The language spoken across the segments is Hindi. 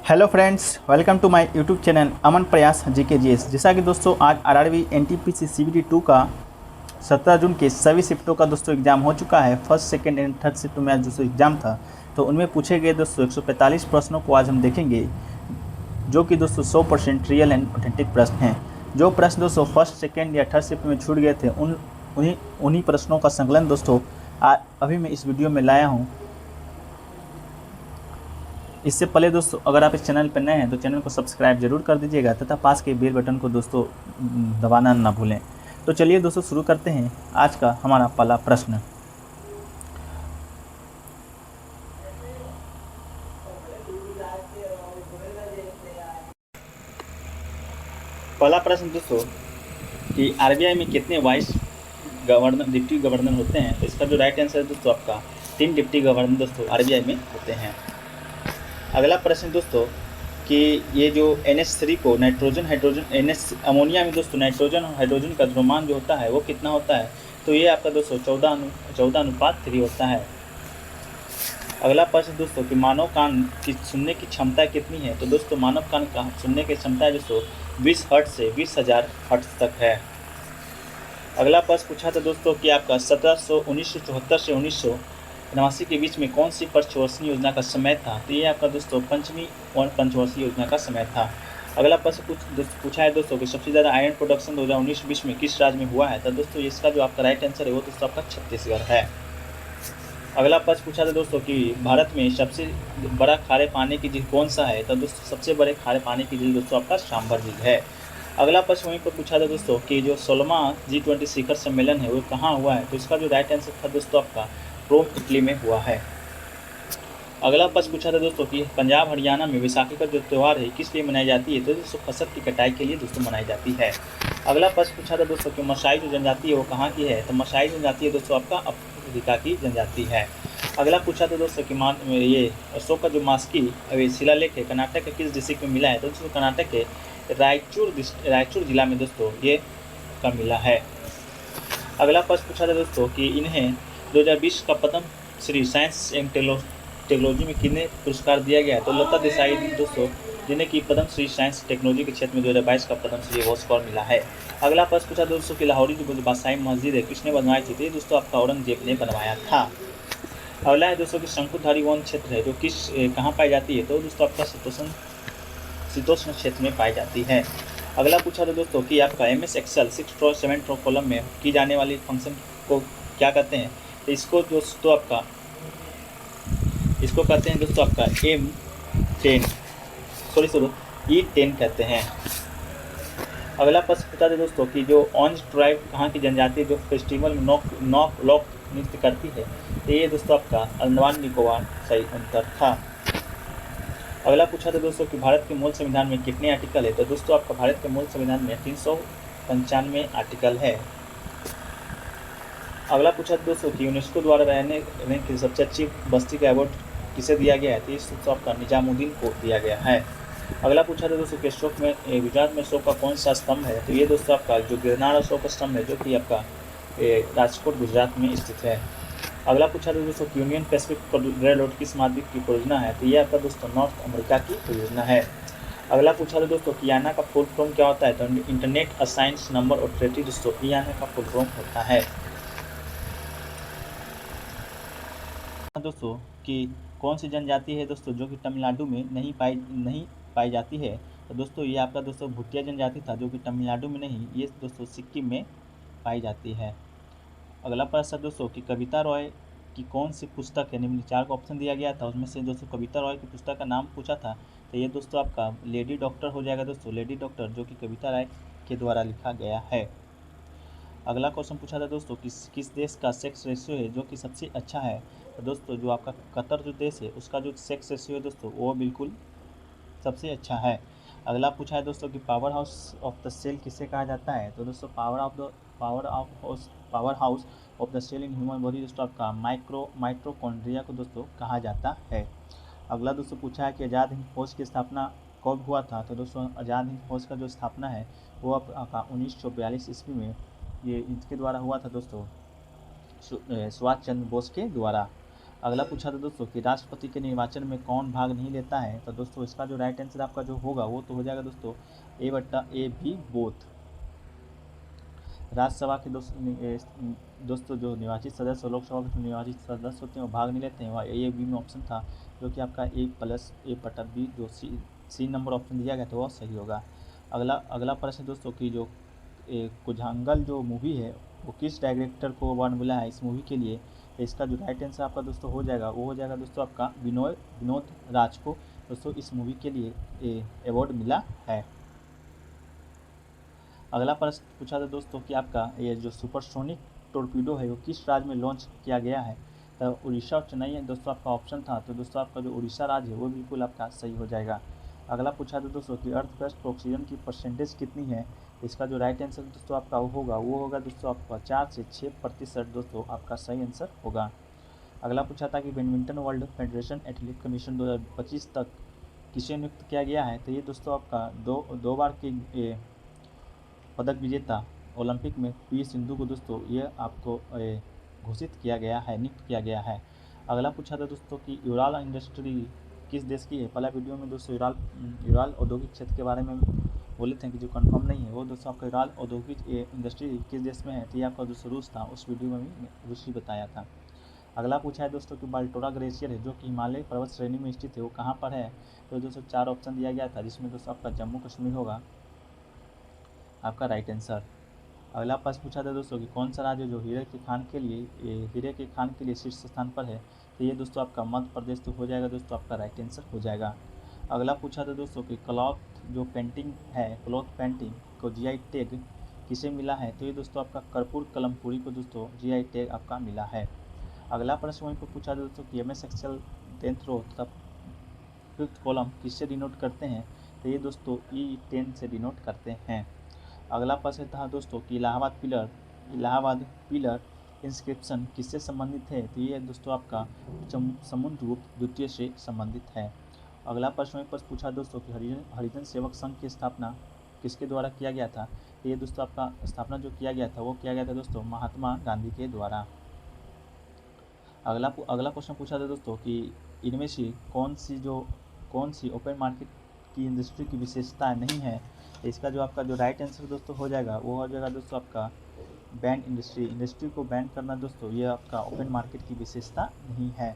Hello friends, welcome to my YouTube channel Aman Prayas GKGS। जैसा कि दोस्तों आज RRB NTPC CBT 2 का 17 जून के सभी शिफ्टों का दोस्तों एग्ज़ाम हो चुका है। First second and third shift में आज दोस्तों एग्ज़ाम था, तो उनमें पूछे गए दोस्तों 145 प्रश्नों को आज हम देखेंगे, जो कि दोस्तों 100% रियल एंड ऑथेंटिक प्रश्न हैं। जो प्रश्न दोस्तों फर्स्ट सेकेंड या थर्ड शिफ्ट में छूट गए थे उन्हीं प्रश्नों का संकलन दोस्तों अभी मैं इस वीडियो में लाया हूँ। इससे पहले दोस्तों अगर आप इस चैनल पर नए हैं तो चैनल को सब्सक्राइब जरूर कर दीजिएगा तथा पास के बेल बटन को दोस्तों दबाना ना भूलें। तो चलिए दोस्तों शुरू करते हैं आज का हमारा पहला प्रश्न। पहला प्रश्न दोस्तों कि RBI में कितने वाइस गवर्नर डिप्टी गवर्नर होते हैं। तो इसका जो राइट आंसर है दोस्तों आपका 3 डिप्टी गवर्नर दोस्तों RBI में होते हैं। अगला प्रश्न दोस्तों कि ये जो NH3 को नाइट्रोजन हाइड्रोजन अमोनिया में दोस्तों नाइट्रोजन और हाइड्रोजन का द्रव्यमान जो होता है वो कितना होता है। तो ये आपका दोस्तों 14:3 होता है। अगला प्रश्न दोस्तों कि मानव कान की सुनने की क्षमता कितनी है। तो दोस्तों मानव कान का सुनने की क्षमता है दोस्तों 20 हर्ट्ज से 20,000 हर्ट्ज तक है। अगला प्रश्न पूछा था दोस्तों कि आपका 1974 से 1989 के बीच में कौन सी पंचवर्षीय योजना का समय था। तो ये आपका दोस्तों पंचमी और पंचवर्षीय योजना का समय था। अगला प्रश्न पूछा है दोस्तों कि सबसे ज़्यादा आयरन प्रोडक्शन 2019-20 में किस राज्य में हुआ है। तो दोस्तों इसका जो आपका राइट आंसर है वो दोस्तों आपका छत्तीसगढ़ है। अगला प्रश्न पूछा था दोस्तों कि भारत में सबसे बड़ा खारे पानी की झील कौन सा है। तो दोस्तों सबसे बड़े खारे पानी की झील दोस्तों आपका सांभर झील है। अगला प्रश्न वहीं पर पूछा था दोस्तों कि जो 16वां G20 शिखर सम्मेलन है वो कहाँ हुआ है। तो इसका जो राइट आंसर था दोस्तों आपका रोम इटली में हुआ है। अगला प्रश्न पूछा था दोस्तों कि पंजाब हरियाणा में बैसाखी का जो त्यौहार है किस लिए मनाई जाती है। तो दोस्तों फसल की कटाई के लिए दोस्तों मनाई जाती है। अगला प्रश्न पूछा था दोस्तों कि मसाई जो जनजाति है वो कहाँ की है। तो मसाई जनजाति है दोस्तों आपका अफ्रीका की जनजाति है। अगला पूछा था दोस्तों कि ये अशोक का जो मास्की शिलालेख है कर्नाटक के किस डिस्ट्रिक्ट में मिला है। तो दोस्तों कर्नाटक के रायचूर जिला में दोस्तों ये का मिला है। अगला प्रश्न पूछा था दोस्तों कि इन्हें 2020 का Padma Shri science and technology में किन्हें पुरस्कार दिया गया है। तो लता देसाई दोस्तों जिन्हें कि पद्म श्री साइंस टेक्नोलॉजी के क्षेत्र में 2022 का पद्म श्री पुरस्कार मिला है। अगला प्रश्न पूछा दोस्तों कि लाहौरी जो बादशाही मस्जिद है किसने बनवाई थी। तो दोस्तों आपका औरंगजेब ने बनवाया था। अगला है दोस्तों कि शंकुधारी वन क्षेत्र है जो कहाँ पाई जाती है। तो दोस्तों आपका शीतोष्ण क्षेत्र में पाई जाती है। अगला पूछा था दोस्तों कि आपका MS Excel 6-7 कॉलम में की जाने वाली फंक्शन को क्या कहते हैं। तो इसको दोस्तों आपका कहते हैं दोस्तों आपका E10 कहते हैं। अगला प्रश्न पूछा था दोस्तों कि जो ऑन्ज ट्राइब कहाँ की जनजाति जो फेस्टिवल में नॉक लॉक नृत्य करती है। तो ये दोस्तों आपका अंडमान निकोबार सही उत्तर था। अगला पूछा था दोस्तों कि भारत के मूल संविधान में कितने आर्टिकल है। तो दोस्तों आपका भारत के मूल संविधान में 395 आर्टिकल है। अगला पूछा था दोस्तों कि यूनेस्को द्वारा रहने की सबसे अच्छी बस्ती का अवार्ड किसे दिया गया है। तो इस दोस्तों आपका निजामुद्दीन को दिया गया है। अगला पूछा था दोस्तों कि अशोक में गुजरात में अशोक का कौन सा स्तंभ है। तो ये दोस्तों आपका जो गिरनार अशोक स्तंभ है जो कि आपका राजकोट गुजरात में स्थित है। अगला पूछा था दोस्तों कि यूनियन पैसिफिक रेलरोड किस महाद्वीप की परियोजना है। तो ये आपका दोस्तों नॉर्थ अमेरिका की परियोजना है। अगला पूछा था दोस्तों कि IANA का फुल फॉर्म क्या होता है। तो इंटरनेट असाइंस नंबर ऑपरेटिव दोस्तों IANA का फुल फॉर्म होता है। दोस्तों कि कौन सी जनजाति है दोस्तों जो कि तमिलनाडु में नहीं पाई जाती है। तो दोस्तों ये आपका दोस्तों भूटिया जनजाति था जो कि तमिलनाडु में नहीं, ये दोस्तों सिक्किम में पाई जाती है। अगला प्रश्न दोस्तों कि कविता रॉय की कौन सी पुस्तक है। निम्न 4 का ऑप्शन दिया गया था, उसमें से दोस्तों कविता रॉय की पुस्तक का नाम पूछा था। तो ये दोस्तों आपका लेडी डॉक्टर हो जाएगा दोस्तों, लेडी डॉक्टर जो कि कविता राय के द्वारा लिखा गया है। अगला क्वेश्चन पूछा था दोस्तों किस देश का सेक्स रेशियो है जो कि सबसे अच्छा है। तो दोस्तों जो आपका कतर जो देश है उसका जो सेक्स रेशियो है दोस्तों वो बिल्कुल सबसे अच्छा है। अगला पूछा है दोस्तों कि power house of the cell किसे कहा जाता है। तो दोस्तों power house of the cell in human body दोस्तों आपका माइटोकॉन्ड्रिया को दोस्तों कहा जाता है। अगला दोस्तों पूछा है कि आज़ाद हिंद फौज की स्थापना कब हुआ था। तो दोस्तों आज़ाद हिंद फौज का जो स्थापना है वो आपका 1942 ईस्वी में ये इसके द्वारा हुआ था दोस्तों, सुभाष चंद्र बोस के द्वारा। अगला पूछा था दोस्तों कि राष्ट्रपति के निर्वाचन में कौन भाग नहीं लेता है। तो दोस्तों इसका जो राइट आंसर आपका जो होगा वो तो हो जाएगा दोस्तों A/A भी बोथ। राज्यसभा के दोस्तों जो निर्वाचित सदस्य, लोकसभा के निर्वाचित सदस्य होते हैं वो भाग नहीं लेते हैं। वह A/B में ऑप्शन था जो कि आपका A+A/B जो सी नंबर ऑप्शन दिया गया था वह सही होगा। अगला प्रश्न दोस्तों की जो कुझांगल जो मूवी है वो किस डायरेक्टर को अवार्ड मिला है इस मूवी के लिए। इसका जो राइट आंसर आपका दोस्तों हो जाएगा वो हो जाएगा दोस्तों आपका विनोद राज को दोस्तों इस मूवी के लिए अवार्ड मिला है। अगला प्रश्न पूछा था दोस्तों कि आपका ये जो सुपरसोनिक टोरपीडो है वो किस राज्य में लॉन्च किया गया है। तो उड़ीसा और चेन्नई दोस्तों आपका ऑप्शन था, तो दोस्तों आपका जो उड़ीसा राज्य है वो बिल्कुल आपका सही हो जाएगा। अगला पूछा था दोस्तों कि अर्थक्वेस्ट ऑक्सीजन की परसेंटेज कितनी है। इसका जो राइट आंसर दोस्तों आपका वो होगा दोस्तों आपका 4 से 6% दोस्तों आपका सही आंसर होगा। अगला पूछा था कि badminton world federation athlete commission 2025 तक किसे नियुक्त किया गया है। तो ये दोस्तों आपका दो बार की पदक विजेता ओलंपिक में पी सिंधु को दोस्तों ये आपको घोषित किया गया है, नियुक्त किया गया है। अगला पूछा था दोस्तों कि यूराल इंडस्ट्री किस देश की है। पहला वीडियो में दोस्तों यूराल औद्योगिक क्षेत्र के बारे में बोले थे कि जो कंफर्म नहीं है वो दोस्तों आपका यूराल औद्योगिक इंडस्ट्री किस देश में है। तो ये आपका दोस्तों रूस था, उस वीडियो में भी रूस ही बताया था। अगला पूछा है दोस्तों कि बाल्टोरा ग्लेशियर है जो कि हिमालय पर्वत श्रेणी में स्थित है वो कहाँ पर है। तो दोस्तों 4 ऑप्शन दिया गया था जिसमें दोस्तों आपका जम्मू कश्मीर होगा आपका राइट आंसर। अगला प्रश्न पूछा था दोस्तों कि कौन सा राज्य जो हीरे के खान के लिए शीर्ष स्थान पर है। तो ये दोस्तों आपका मध्य प्रदेश तो हो जाएगा दोस्तों आपका राइट आंसर हो जाएगा। अगला पूछा था दोस्तों कि क्लॉथ जो पेंटिंग है, क्लॉथ पेंटिंग को GI टैग किसे मिला है। तो ये दोस्तों आपका कर्पूर कलमपुरी को दोस्तों GI टैग आपका मिला है। अगला प्रश्न वहीं पर पूछा था दोस्तों कि MS एक्सेल 10th रो तथा 5th कॉलम किससे डिनोट करते हैं। तो ये दोस्तों E10 से डिनोट करते हैं। अगला प्रश्न था दोस्तों कि इलाहाबाद पिलर इंस्क्रिप्शन किससे संबंधित है। तो ये दोस्तों आपका समुद्रगुप्त द्वितीय से संबंधित है। अगला प्रश्न पूछा दोस्तों कि हरिजन सेवक संघ की स्थापना किसके द्वारा किया गया था। तो ये दोस्तों आपका स्थापना जो किया गया था वो किया गया था दोस्तों महात्मा गांधी के द्वारा। अगला क्वेश्चन पूछा था दोस्तों कि इनमें से कौन सी ओपन मार्केट की इंडस्ट्री की विशेषता नहीं है। इसका जो आपका जो राइट आंसर दोस्तों हो जाएगा वो हो जाएगा दोस्तों आपका बैंड इंडस्ट्री को बैन करना दोस्तों ये आपका ओपन मार्केट की विशेषता नहीं है।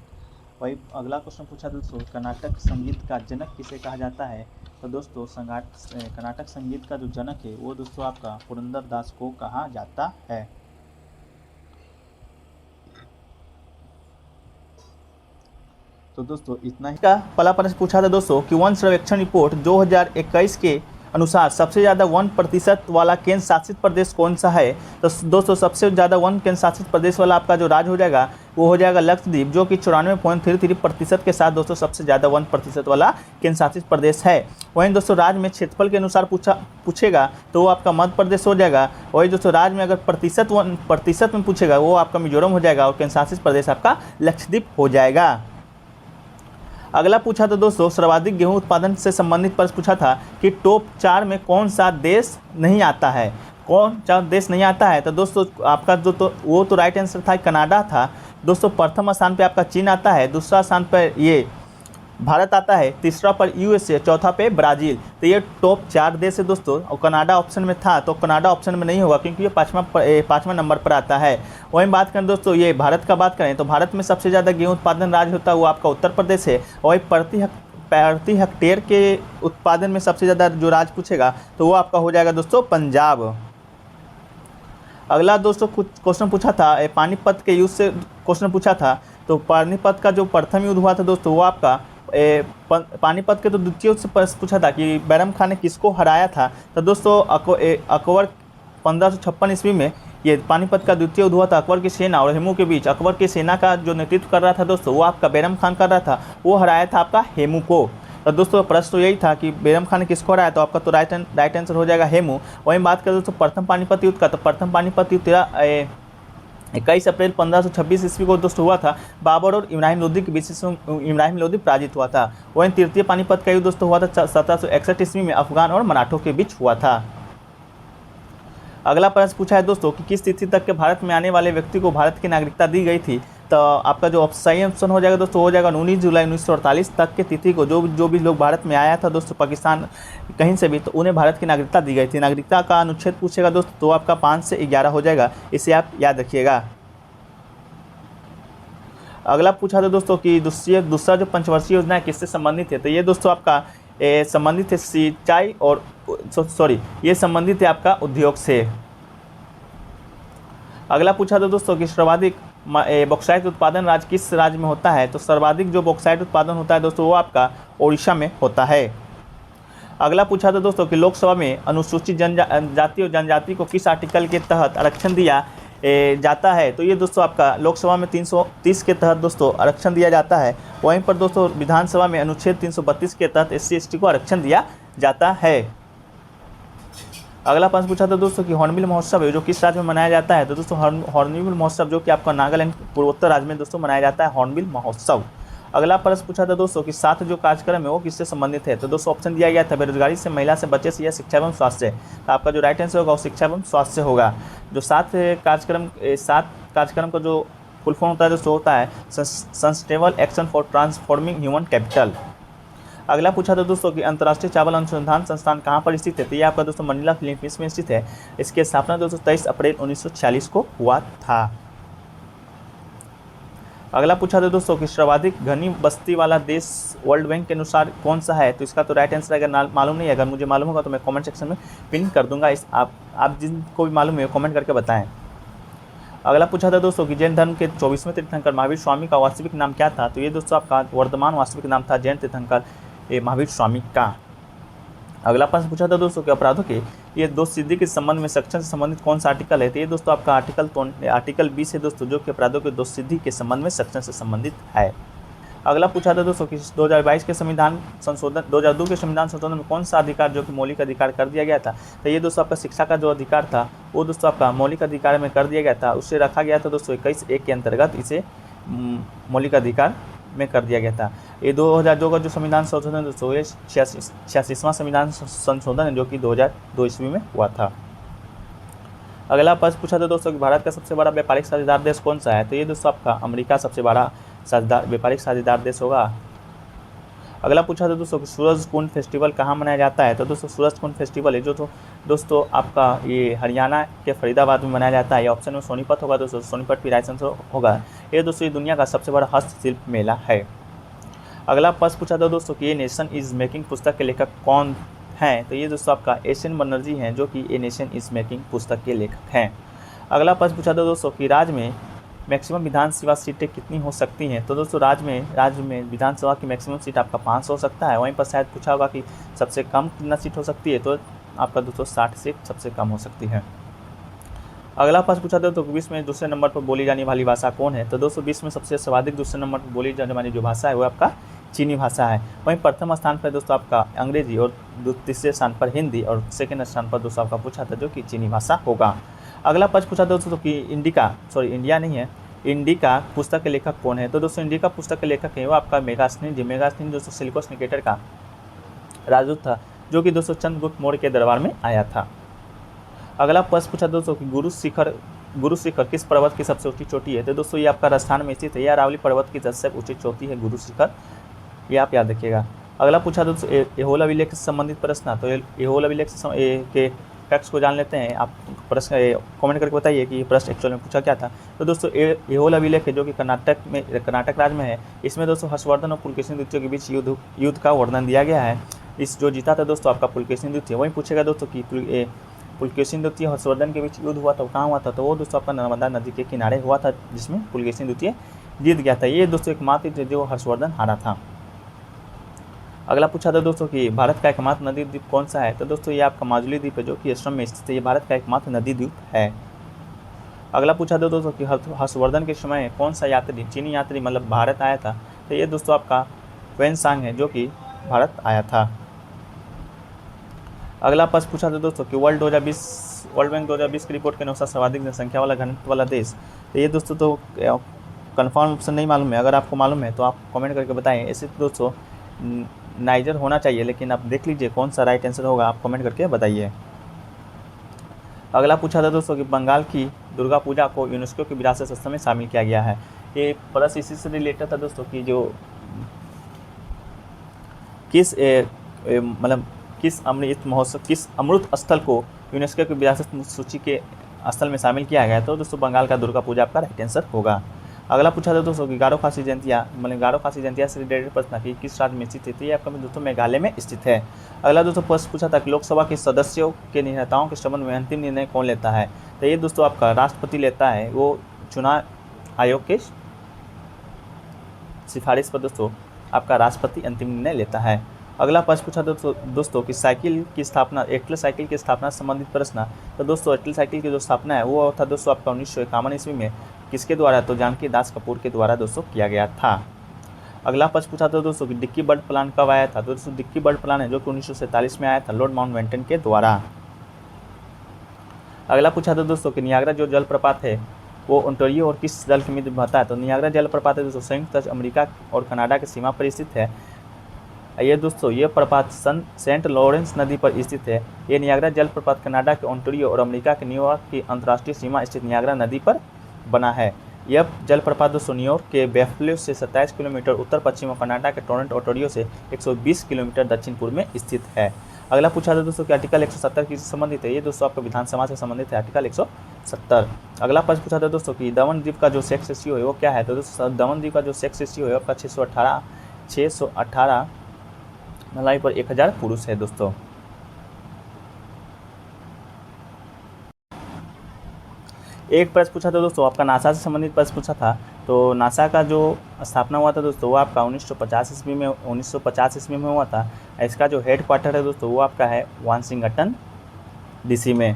वही अगला क्वेश्चन पूछा दोस्तों कर्नाटक संगीत का जनक किसे कहा जाता है। तो दोस्तों कर्नाटक संगीत का जो जनक है वो दोस्तों आपका पुरंदर दास को कहा जाता है। तो दोस्तों इतना ही का पहला प्रश्न पूछा था दोस्तों कि वन सर्वेक्षण रिपोर्ट 2021 के अनुसार सबसे ज़्यादा 1% वाला केंद्र शासित प्रदेश कौन सा है। तो दोस्तों सबसे ज़्यादा 1 केंद्र शासित प्रदेश वाला आपका जो राज्य हो जाएगा वो हो जाएगा लक्षद्वीप जो कि 94.33% के साथ दोस्तों सबसे ज़्यादा 1% वाला केंद्र शासित प्रदेश है। वहीं दोस्तों राज्य में क्षेत्रफल के अनुसार पूछेगा तो वो आपका मध्य प्रदेश हो जाएगा। वही दोस्तों राज्य में अगर प्रतिशत में पूछेगा वो आपका मिजोरम हो जाएगा और केंद्र शासित प्रदेश आपका लक्षद्वीप हो जाएगा। अगला पूछा था दोस्तों सर्वाधिक गेहूं उत्पादन से संबंधित प्रश्न पूछा था कि टॉप 4 में कौन सा देश नहीं आता है। कौन सा देश नहीं आता है। तो दोस्तों आपका वो तो राइट आंसर था कनाडा था दोस्तों। प्रथम स्थान पे आपका चीन आता है, दूसरा स्थान पर ये भारत आता है, तीसरा पर USA, चौथा पे ब्राज़ील। तो ये टॉप 4 देश है दोस्तों और कनाडा ऑप्शन में था तो कनाडा ऑप्शन में नहीं होगा क्योंकि ये पाँचवा नंबर पर आता है। वहीं बात करें दोस्तों ये भारत का बात करें तो भारत में सबसे ज़्यादा गेहूं उत्पादन राज्य होता है वो आपका उत्तर प्रदेश है। और प्रति हेक्टेयर के उत्पादन में सबसे ज़्यादा जो राज्य पूछेगा तो वो आपका हो जाएगा दोस्तों पंजाब। अगला दोस्तों कुछ क्वेश्चन पूछा था पानीपत के युद्ध से क्वेश्चन पूछा था। तो पानीपत का जो प्रथम युद्ध हुआ था दोस्तों वो आपका पानीपत के तो द्वितीय युद्ध से पूछा था कि बैरम खान ने किसको हराया था। तो दोस्तों अकबर 1556 ईस्वी में ये पानीपत का द्वितीय युद्ध हुआ था अकबर की सेना और हेमू के बीच। अकबर की सेना का जो नेतृत्व कर रहा था दोस्तों वो आपका बैरम खान कर रहा था, वो हराया था आपका हेमू को। तो दोस्तों प्रश्न तो यही था कि बैरम खान ने किसको हराया तो आपका तो राइट आंसर हो जाएगा हेमू। वहीं बात करें दोस्तों प्रथम पानीपत युद्ध का तो प्रथम पानीपत युद्ध 21 अप्रैल 1526 ईस्वी को दोस्तों हुआ था। बाबर और इब्राहिम लोदी के बीच इब्राहिम लोदी पराजित हुआ था। वहीं तृतीय पानीपत का युद्ध दोस्तों हुआ था 1761 ईस्वी में अफगान और मराठों के बीच हुआ था। अगला प्रश्न पूछा है दोस्तों कि किस तिथि तक के भारत में आने वाले व्यक्ति को भारत की नागरिकता दी गई थी। तो आपका जो सही ऑप्शन हो जाएगा दोस्तों, हो जाएगा 19 जुलाई 1948 तक के तिथि को जो भी लोग भारत में आया था दोस्तों पाकिस्तान कहीं से भी, तो उन्हें भारत की नागरिकता दी गई थी। नागरिकता का अनुच्छेद पूछेगा दोस्तों तो आपका 5 से 11 हो जाएगा, इसे आप याद रखिएगा। अगला पूछा था दोस्तों कि दूसरा जो पंचवर्षीय योजना है किससे संबंधित है, तो ये दोस्तों आपका संबंधित है सिंचाई और ये संबंधित है आपका उद्योग से। अगला पूछा था दोस्तों कि सर्वाधिक बॉक्साइट उत्पादन राज्य किस राज्य में होता है, तो सर्वाधिक जो बॉक्साइट उत्पादन होता है दोस्तों वो आपका ओडिशा में होता है। अगला पूछा था दोस्तों कि लोकसभा में अनुसूचित जनजाति और जनजाति को किस आर्टिकल के तहत आरक्षण दिया जाता है, तो ये दोस्तों आपका लोकसभा में 330 के तहत दोस्तों आरक्षण दिया जाता है। वहीं पर दोस्तों विधानसभा में अनुच्छेद 332 के तहत SC/ST को आरक्षण दिया जाता है। अगला प्रश्न पूछा था दोस्तों कि हॉर्नबिल महोत्सव है जो किस राज्य में मनाया जाता है, तो दोस्तों हॉर्नबिल महोत्सव जो कि आपका नागालैंड पूर्वोत्तर राज्य में दोस्तों मनाया जाता है हॉर्नबिल महोत्सव। अगला प्रश्न पूछा था दोस्तों कि 7 जो कार्यक्रम है वो किससे संबंधित है, तो दोस्तों ऑप्शन दिया गया था बेरोजगारी से, महिला से, बच्चे से या शिक्षा एवं स्वास्थ्य से। तो आपका जो राइट आंसर होगा वो शिक्षा एवं स्वास्थ्य से होगा। जो 7 कार्यक्रम का जो फुल फॉर्म होता है दोस्तों होता है sustainable action for transforming human capital. अगला पूछा था दोस्तों कि अंतर्राष्ट्रीय चावल अनुसंधान संस्थान कहाँ पर स्थित है, तो ये आपका दोस्तों मनीला फिलीपींस में स्थित है। इसकी स्थापना दोस्तों 23 अप्रैल 1946 को हुआ था। अगला पूछा था दोस्तों कि सर्वाधिक घनी बस्ती वाला देश वर्ल्ड बैंक के अनुसार कौन सा है, तो इसका तो राइट आंसर अगर मालूम नहीं है, अगर मुझे मालूम होगा तो मैं कमेंट सेक्शन में पिन कर दूंगा। आप जिनको भी मालूम है कमेंट करके बताएं। अगला पूछा था दोस्तों कि जैन धर्म के 24वें तीर्थंकर महावीर स्वामी का वास्तविक नाम क्या था, तो ये दोस्तों आपका वर्तमान वास्तविक नाम था जैन तीर्थंकर महावीर स्वामी का। अगला प्रश्न पूछा था दोस्तों कि अपराधों के ये दोष सिद्धि के संबंध में सेक्शन से संबंधित कौन सा आर्टिकल है, तो ये दोस्तों आपका आर्टिकल 20 है दोस्तों, जो कि अपराधों के दोष सिद्धि के संबंध में सेक्शन से संबंधित है। अगला पूछा था दोस्तों कि 2022 के संविधान संशोधन 2002 के संविधान संशोधन में कौन सा अधिकार जो कि मौलिक अधिकार कर दिया गया था, तो ये दोस्तों आपका शिक्षा का जो अधिकार था वो दोस्तों आपका मौलिक अधिकार में कर दिया गया था। उससे रखा गया था दोस्तों 21(1) के अंतर्गत इसे मौलिक अधिकार में कर दिया गया था। ये 2002 का जो संविधान संशोधन दोस्तों ये 86वां संविधान संशोधन है जो कि 2002 ईस्वी में हुआ था। अगला प्रश्न पूछा था दोस्तों कि भारत का सबसे बड़ा व्यापारिक साझेदार देश कौन सा है, तो ये दोस्तों आपका अमेरिका सबसे बड़ा व्यापारिक साझेदार देश होगा। अगला पूछा था दोस्तों कि सूरज कुंड फेस्टिवल कहाँ मनाया जाता है, तो दोस्तों सूरज कुंड फेस्टिवल है जो तो दोस्तों आपका ये हरियाणा के फरीदाबाद में मनाया जाता है। ये ऑप्शन में सोनीपत होगा दोस्तों, सोनीपत भी राइट आंसर होगा। ये दोस्तों ये दुनिया का सबसे बड़ा हस्तशिल्प मेला है। अगला प्रश्न पूछा था दोस्तों कि ए नेशन इज़ मेकिंग पुस्तक के लेखक कौन हैं, तो ये दोस्तों आपका एशियन बनर्जी हैं जो कि ए नेशन इज़ मेकिंग पुस्तक के लेखक हैं। अगला प्रश्न पूछा था दोस्तों कि राज्य में मैक्सिमम विधानसभा सीटें कितनी हो सकती हैं, तो दोस्तों राज्य में विधानसभा की मैक्सिमम सीट आपका 500 हो सकता है। वहीं पर शायद पूछा होगा कि सबसे कम कितना सीट हो सकती है, तो आपका दोस्तों 60 सीट सबसे कम हो सकती है। अगला प्रश्न पूछा था तो विश्व में दूसरे नंबर पर बोली जाने वाली भाषा कौन है, तो दोस्तों विश्व में सबसे सर्वाधिक दूसरे नंबर पर बोली जाने वाली जो भाषा है वो आपका चीनी भाषा है। वहीं प्रथम स्थान पर दोस्तों आपका अंग्रेजी और तीसरे स्थान पर हिंदी और सेकेंड स्थान पर दोस्तों आपका पूछा था जो कि चीनी भाषा होगा। अगला प्रश्न पूछा था दोस्तों कि इंडिया नहीं है, इंडिका पुस्तक के लेखक कौन है, तो दोस्तों इंडिका पुस्तक के लेखक है वो आपका मेगास्थनीज दोस्तों सिलिकोस निकेटर का राजदूत था जो कि दोस्तों चंद्रगुप्त मौर्य के दरबार में आया था। अगला प्रश्न पूछा दोस्तों कि गुरु शिखर किस पर्वत की सबसे ऊंची चोटी है, तो दोस्तों ये आपका राजस्थान में स्थित है। यह अरावली पर्वत की सबसे ऊंची चोटी है गुरु शिखर, ये आप याद रखिएगा। अगला पूछा दोस्तों एहोल अभिलेख से संबंधित प्रश्न, तो एहोल अभिलेख के फैक्ट्स को जान लेते हैं। आप प्रश्न कमेंट करके बताइए कि ये प्रश्न एक्चुअल में पूछा क्या था। तो दोस्तों एहोल अभिलेख है जो कि कर्नाटक राज्य में है। इसमें दोस्तों हर्षवर्धन और पुलकेशिन द्वितीय के बीच युद्ध का वर्णन दिया गया है। इस जो जीता था दोस्तों आपका पुलकेशिन द्वितीय। वहीं पूछेगा दोस्तों कि पुलकेशिन द्वितीय हर्षवर्धन के बीच युद्ध हुआ था, कहाँ हुआ था, तो वो दोस्तों आपका नर्मदा नदी के किनारे हुआ था जिसमें पुलकेशिन द्वितीय जीत गया था। ये दोस्तों एकमात्र जो हर्षवर्धन हारा था। अगला पूछा था दोस्तों कि भारत का एकमात्र नदी द्वीप कौन सा है, तो दोस्तों ये आपका माजुली द्वीप है जो कि असम में स्थित है। ये भारत का एकमात्र नदी द्वीप है। अगला पूछा था दोस्तों कि हर्षवर्धन के समय कौन सा यात्री चीनी यात्री मतलब भारत आया था, तो ये दोस्तों आपका वेनसांग है जो कि भारत आया था। अगला प्रश्न पूछा था दोस्तों कि वर्ल्ड बैंक 2020 की रिपोर्ट के अनुसार सर्वाधिक जनसंख्या वाला घनत्व वाला देश, तो ये दोस्तों तो कन्फर्म ऑप्शन नहीं मालूम है, अगर आपको मालूम है तो आप कमेंट करके बताएं। ऐसे दोस्तों नाइजर होना चाहिए, लेकिन आप देख लीजिए कौन सा राइट आंसर होगा, आप कमेंट करके बताइए। अगला पूछा था दोस्तों कि बंगाल की दुर्गा पूजा को यूनेस्को की विरासत स्थल में शामिल किया गया है। ये प्रश्न इसी से रिलेटेड था दोस्तों कि जो किस अमृत स्थल को यूनेस्को की विरासत सूची के स्थल में शामिल किया गया। तो दोस्तों बंगाल का दुर्गा पूजा आपका राइट आंसर होगा। अगला पूछा था दोस्तों कि गारो खासी जयंतिया से रिलेटेड प्रश्न कि किस राज्य में स्थित है। तो ये आपका दोस्तों मेघालय में स्थित है। अगला दोस्तों प्रश्न पूछा था कि लोकसभा के सदस्यों के नेताओं के संबंध में अंतिम निर्णय कौन लेता है। तो ये दोस्तों आपका राष्ट्रपति लेता है, वो चुनाव आयोग के सिफारिश पर दोस्तों आपका राष्ट्रपति अंतिम निर्णय लेता है। अगला प्रश्न पूछा दोस्तों कि साइकिल की स्थापना, एयरटेल साइकिल की स्थापना से संबंधित प्रश्न। तो दोस्तों एयरटेल साइकिल की जो स्थापना है वो था दोस्तों आपका 1951 ईस्वी में किसके द्वारा, तो जानकी दास कपूर के द्वारा दोस्तों किया गया था। अगला प्रश्न पूछा था दोस्तों कि डिक्की बर्ड प्लान कब आया था। तो दोस्तों डिक्की बर्ड प्लान है जो कि 1947 में आया था लॉर्ड माउंटबेटन के द्वारा। अगला पूछा था दोस्तों कि नियाग्रा जो जलप्रपात है वो ओंटारियो और किस जल के मध्य बहता है। तो नियाग्रा जलप्रपात है दोस्तों संयुक्त राज्य अमेरिका और कनाडा की सीमा पर स्थित है। ये दोस्तों ये प्रपात सेंट लॉरेंस नदी पर स्थित है। ये नियाग्रा जलप्रपात कनाडा के ओंटारियो और अमेरिका के न्यूयॉर्क की अंतर्राष्ट्रीय सीमा स्थित नियाग्रा नदी पर बना है। यह जलप्रपात दोस्तों न्यूयॉर्क के बैफलो से 27 किलोमीटर उत्तर पश्चिम और कनाडा के टोरंटो ओंटारियो से 120 किलोमीटर दक्षिण पूर्व में स्थित है। अगला पूछा था दोस्तों कि आर्टिकल 170 किससे संबंधित है। ये दोस्तों आपका विधानसभा से संबंधित है, आर्टिकल 170। अगला प्रश्न पूछा था दोस्तों कि दमन द्वीप का जो सेक्स रेशियो है वो क्या है। तो दोस्तों दमन द्वीप का जो सेक्स रेशियो है आपका 618 मलाई पर 1000 पुरुष है दोस्तों। एक प्रश्न पूछा था दोस्तों आपका नासा से संबंधित प्रश्न पूछा था। तो नासा का जो स्थापना हुआ था दोस्तों वो आपका 1950 ईस्वी में हुआ था। इसका जो हेड क्वार्टर है दोस्तों वो आपका है वाशिंगटन डीसी में।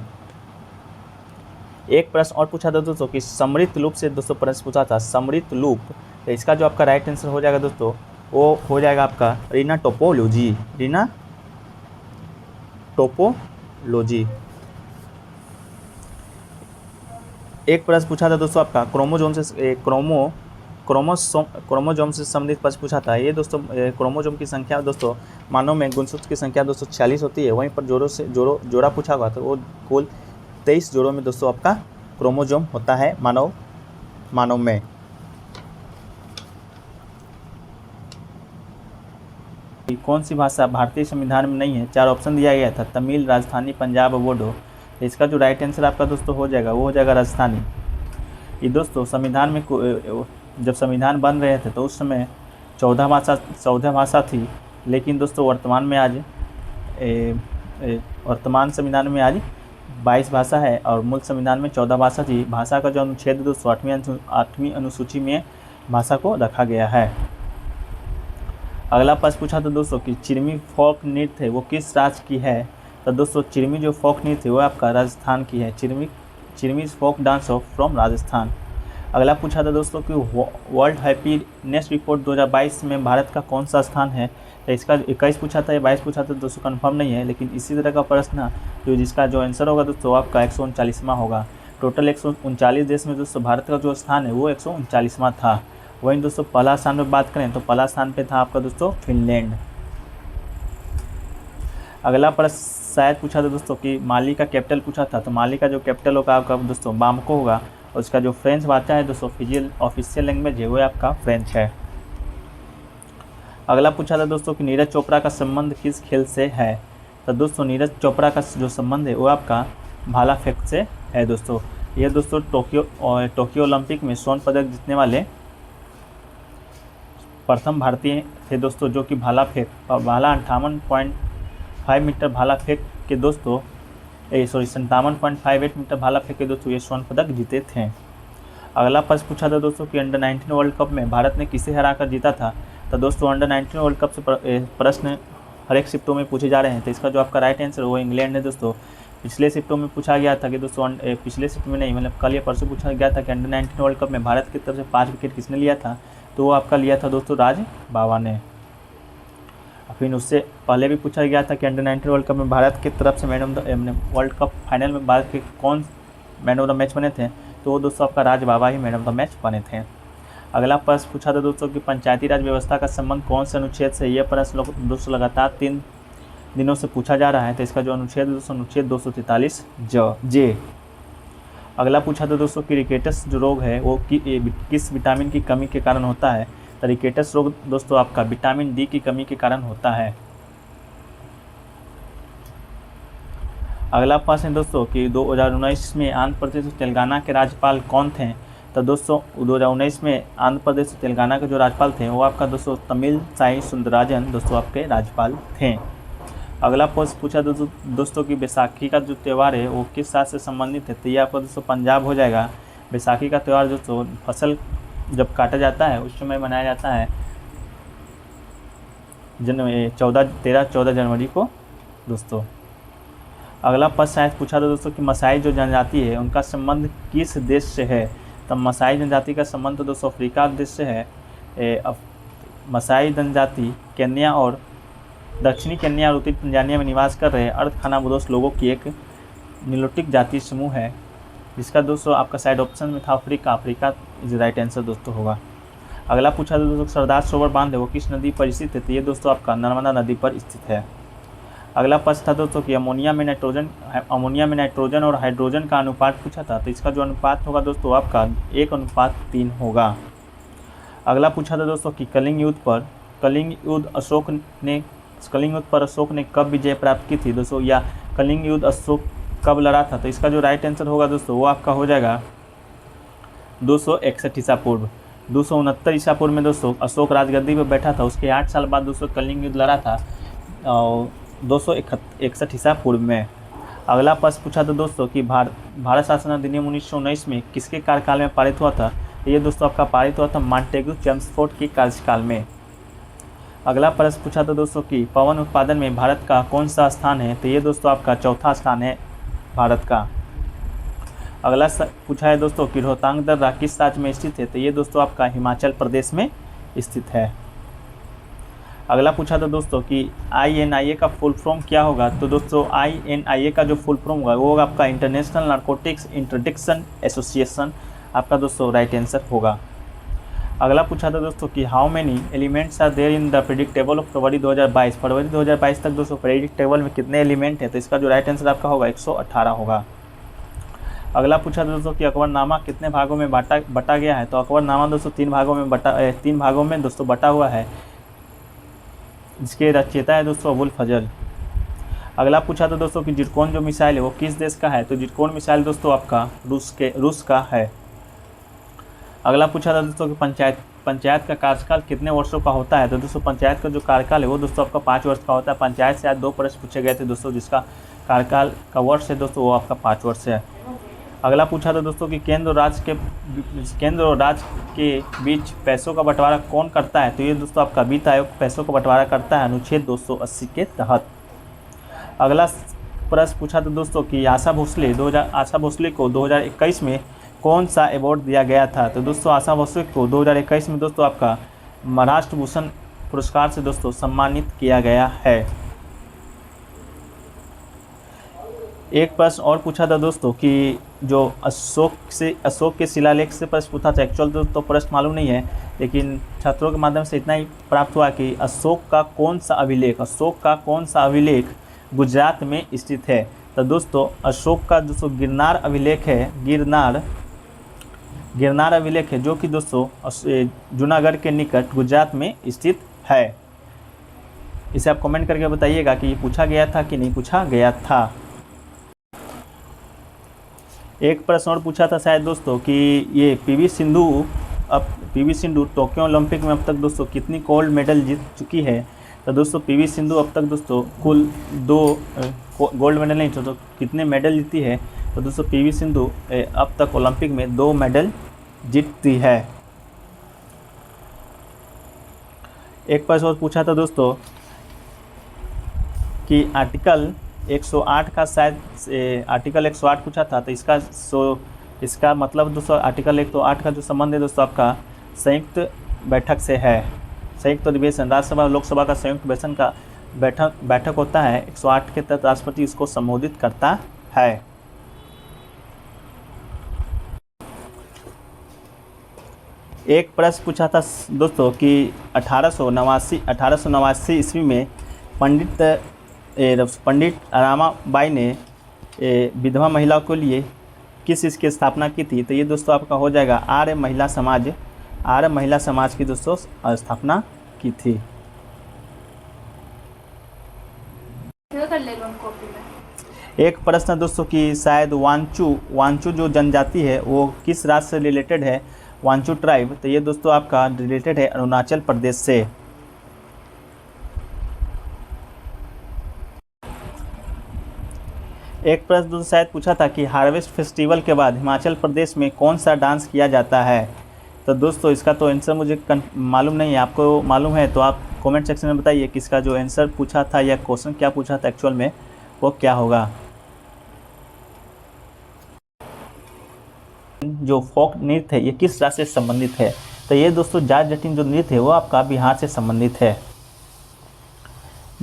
एक प्रश्न और पूछा था दोस्तों कि समृद्ध लूप से दोस्तों प्रश्न पूछा था, समृद्ध लूप। तो इसका जो आपका राइट आंसर हो जाएगा दोस्तों वो हो जाएगा आपका रीना टोपोलॉजी। एक प्रश्न पूछा था दोस्तों आपका क्रोमोजोम से संबंधित प्रश्न पूछा था। ये दोस्तों क्रोमोजोम की संख्या दोस्तों मानव में गुणसूत्र की संख्या दोस्तों 46 होती है। वहीं पर जोड़ा पूछा हुआ तो वो कुल 23 जोड़ों में दोस्तों आपका क्रोमोजोम होता है मानव में। कौन सी भाषा भारतीय संविधान में नहीं है। 4 ऑप्शन दिया गया था, तमिल, राजस्थानी, पंजाब और बोडो। इसका जो राइट आंसर आपका दोस्तों हो जाएगा वो हो जाएगा राजस्थानी। ये दोस्तों संविधान में जब संविधान बन रहे थे तो उस समय 14 भाषा थी, लेकिन दोस्तों वर्तमान संविधान में आज 22 भाषा है और मूल संविधान में 14 भाषा थी। भाषा का जो अनुच्छेद दोस्तों 8वीं अनुसूची में भाषा को रखा गया है। अगला प्रश्न पूछा था दोस्तों कि चिरमी फोक नृत्य है वो किस राज्य की है। तो दोस्तों चिरमी जो फोक नृत्य है वो आपका राजस्थान की है। Chirmi folk dance of from Rajasthan. अगला पूछा था दोस्तों कि वर्ल्ड हैप्पीनेस रिपोर्ट 2022 में भारत का कौन सा स्थान है। तो इसका 21 पूछा था या 22 पूछा था दोस्तों कंफर्म नहीं है, लेकिन इसी तरह का प्रश्न जिसका जो आंसर होगा दोस्तों आपका 139वां होगा। टोटल 139 देश में दोस्तों भारत का जो स्थान है वो 139वां था। वहीं दोस्तों पहला स्थान पर बात करें तो पहला स्थान पे था आपका दोस्तों फिनलैंड। अगला प्रश्न शायद पूछा था दोस्तों कि माली का कैपिटल पूछा था। तो माली का जो कैपिटल होगा आपका दोस्तों बामको होगा और उसका जो फ्रेंच भाषा है दोस्तों ऑफिशियल लैंग्वेज है वो आपका फ्रेंच है। अगला पूछा था दोस्तों कि नीरज चोपड़ा का संबंध किस खेल से है। तो दोस्तों नीरज चोपड़ा का जो संबंध है वो आपका भाला फेंक से है दोस्तों। ये दोस्तों टोक्यो ओलंपिक में स्वर्ण पदक जीतने वाले प्रथम भारतीय थे दोस्तों, जो कि भाला 58.5 मीटर भाला फेंक के दोस्तों 57.58 मीटर भाला फेंक के दोस्तों ये स्वर्ण पदक जीते थे। अगला प्रश्न पूछा था दोस्तों कि अंडर 19 वर्ल्ड कप में भारत ने किसे हराकर जीता था। तो दोस्तों अंडर 19 वर्ल्ड कप से प्रश्न हर एक शिफ्टों में पूछे जा रहे हैं। तो इसका जो आपका राइट आंसर वो इंग्लैंड है दोस्तों। पिछले शिफ्टों में पूछा गया था कि दोस्तों पिछले शिफ्ट में नहीं मतलब कल या परसों पूछा गया था कि अंडर 19 वर्ल्ड कप में भारत की तरफ से 5 विकेट किसने लिया था। तो वो आपका लिया था दोस्तों राज बावा ने। फिर उससे पहले भी पूछा गया था कि अंडर 19 वर्ल्ड कप में भारत की तरफ से वर्ल्ड कप फाइनल में भारत के कौन मैन ऑफ द मैच बने थे। तो वो दोस्तों आपका राज बाबा ही मैन ऑफ द मैच बने थे। अगला प्रश्न पूछा था दोस्तों कि पंचायती राज व्यवस्था का संबंध कौन से अनुच्छेद से। यह प्रश्न दोस्तों लगातार 3 दिनों से पूछा जा रहा है। तो इसका जो अनुच्छेद दोस्तों अनुच्छेद 243 जे। अगला पूछा था दोस्तों कि रिकेटस जो रोग है वो किस विटामिन की कमी के कारण होता है। तो रिकेटस रोग दोस्तों आपका विटामिन डी की कमी के कारण होता है। अगला प्रश्न है दोस्तों कि 2019 में आंध्र प्रदेश और तेलंगाना के राज्यपाल कौन थे। तो दोस्तों 2019 में आंध्र प्रदेश और तेलंगाना के जो राज्यपाल थे वो आपका दोस्तों तमिल साई सुंदरराजन दोस्तों आपके राज्यपाल थे। अगला प्रश्न पूछा दोस्तों कि बैसाखी का जो त्यौहार है वो किस साल से संबंधित है। तो ये आपका दोस्तों पंजाब हो जाएगा। बैसाखी का त्यौहार दोस्तों फसल जब काटा जाता है उस समय मनाया जाता है 13-14 जनवरी को दोस्तों। अगला प्रश्न शायद पूछा था दोस्तों कि मसाई जो जनजाति है उनका संबंध किस देश से है। तो मसाई जनजाति का संबंध तो दोस्तों अफ्रीका देश से है। मसाई जनजाति केन्या और दक्षिणी केन्या और उत्तरी तंजानिया में निवास कर रहे अर्ध खानाबदोश लोगों की एक निलोटिक जाति समूह है, जिसका दोस्तों आपका साइड ऑप्शन में था अफ्रीका इज राइट आंसर दोस्तों होगा। अगला पूछा दोस्तों सरदार सरोवर बांध है वो किस नदी पर स्थित है। तो ये दोस्तों आपका नर्मदा नदी पर स्थित है। अगला प्रश्न था दोस्तों कि अमोनिया में नाइट्रोजन और हाइड्रोजन का अनुपात पूछा था। तो इसका जो अनुपात होगा दोस्तों आपका 1:3 होगा। अगला पूछा था दोस्तों कि कलिंग युद्ध पर अशोक ने कब विजय प्राप्त की थी दोस्तों, या कलिंग युद्ध अशोक कब लड़ा था। तो इसका जो राइट आंसर होगा दोस्तों वो आपका हो जाएगा 261 ईसा पूर्व। 269 ईसा पूर्व में दोस्तों अशोक राजगद्दी पर बैठा था। उसके 8 साल बाद दोस्तों कलिंग युद्ध लड़ा था 261 ईसा पूर्व में। अगला प्रश्न पूछा था दोस्तों कि भारत शासन अधिनियम 1919 में किसके कार्यकाल में पारित हुआ था। ये दोस्तों आपका पारित हुआ था मॉन्टेग्यू चेम्सफोर्ड के कार्यकाल में। अगला प्रश्न पूछा था दोस्तों कि पवन उत्पादन में भारत का कौन सा स्थान है। तो ये दोस्तों आपका चौथा स्थान है भारत का। अगला पूछा है दोस्तों कि रोहतांग दर्रा किस राज्य में स्थित है। तो ये दोस्तों आपका हिमाचल प्रदेश में स्थित है। अगला पूछा था दोस्तों कि INIA का फुल फॉर्म क्या होगा। तो दोस्तों INIA का जो फुल फॉर्म होगा वो होगा आपका इंटरनेशनल नारकोटिक्स इंटरडिक्शन एसोसिएशन, आपका दोस्तों राइट आंसर होगा। अगला पूछा था दोस्तों कि how many elements are there in the periodic table of February 2022 तक दोस्तों प्रेडिक्ट टेबल में कितने एलिमेंट है। तो इसका जो राइट आंसर आपका होगा 118 होगा। अगला पूछा था दोस्तों कि अकबरनामा कितने भागों में बटा गया है। तो अकबरनामा दोस्तों 3 भागों में दोस्तों बटा हुआ है, जिसके रचयिता है दोस्तों अबुल फजल। अगला पूछा था दोस्तों कि जिरकोन जो मिसाइल है वो किस देश का है। तो जिरकोन मिसाइल दोस्तों आपका रूस का है। अगला पूछा था दोस्तों कि पंचायत का कार्यकाल कितने वर्षों का होता है। तो दोस्तों पंचायत का जो कार्यकाल है वो दोस्तों आपका 5 वर्ष का होता है। पंचायत से आज 2 प्रश्न पूछे गए थे दोस्तों, जिसका कार्यकाल का वर्ष है दोस्तों वो आपका 5 वर्ष है। अगला पूछा था दोस्तों कि केंद्र और राज्य के बीच पैसों का बंटवारा कौन करता है। तो ये दोस्तों आपका वित्त आयोग पैसों का बंटवारा करता है अनुच्छेद 280 के तहत। अगला प्रश्न पूछा था दोस्तों कि आशा भोसले को 2021 में कौन सा अवार्ड दिया गया था। तो दोस्तों आशा भोसले को 2021 में दोस्तों आपका महाराष्ट्र भूषण पुरस्कार से दोस्तों सम्मानित किया गया है। एक प्रश्न और पूछा था दोस्तों कि जो अशोक के शिलालेख से प्रश्न पूछा था। एक्चुअल दोस्तों प्रश्न मालूम नहीं है, लेकिन छात्रों के माध्यम से इतना ही प्राप्त हुआ कि अशोक का कौन सा अभिलेख गुजरात में स्थित है। तो दोस्तों अशोक का दोस्तों गिरनार अभिलेख है, जो कि दोस्तों जूनागढ़ के निकट गुजरात में स्थित है। इसे आप कमेंट करके बताइएगा कि ये पूछा गया था कि नहीं पूछा गया था। एक प्रश्न और पूछा था शायद दोस्तों कि ये पीवी सिंधु टोक्यो ओलंपिक में अब तक दोस्तों कितनी गोल्ड मेडल जीत चुकी है। तो दोस्तों पीवी सिंधु अब तक दोस्तों कुल 2 गोल्ड मेडल नहीं तो कितने मेडल जीती है। तो दोस्तों पीवी सिंधु अब तक ओलंपिक में 2 मेडल जीतती है। एक प्रश्न और पूछा था दोस्तों कि आर्टिकल 108 का शायद आर्टिकल 108 पूछा था। तो इसका मतलब दोस्तों आर्टिकल 108 का जो संबंध है दोस्तों आपका संयुक्त बैठक से है। संयुक्त अधिवेशन राज्यसभा और लोकसभा का संयुक्त अधिवेशन का बैठक होता है। 108 के तहत राष्ट्रपति इसको संबोधित करता है। एक प्रश्न पूछा था दोस्तों कि 1889 ईस्वी में पंडित रामाबाई ने विधवा महिलाओं के लिए किस इसकी स्थापना की थी? तो ये दोस्तों आपका हो जाएगा आर्य महिला समाज। आर्य महिला समाज की दोस्तों स्थापना की थी। कर लेगा हम कॉपी में। एक प्रश्न है दोस्तों कि शायद वांचू जो जनजाति है वो किस राज्य से रिलेटेड है? वांचू ट्राइब, तो ये दोस्तों आपका रिलेटेड है अरुणाचल प्रदेश से। एक प्रश्न दोस्तों शायद पूछा था कि हार्वेस्ट फेस्टिवल के बाद हिमाचल प्रदेश में कौन सा डांस किया जाता है? तो दोस्तों इसका तो आंसर मुझे मालूम नहीं है, आपको मालूम है तो आप कमेंट सेक्शन में बताइए कि इसका जो आंसर पूछा था या क्वेश्चन क्या पूछा था एक्चुअल में वो क्या होगा। जो फोक नृत्य है ये किस राज्य से संबंधित है? तो ये दोस्तों जाट जटिन जो नृत्य है वो आपका बिहार से संबंधित है।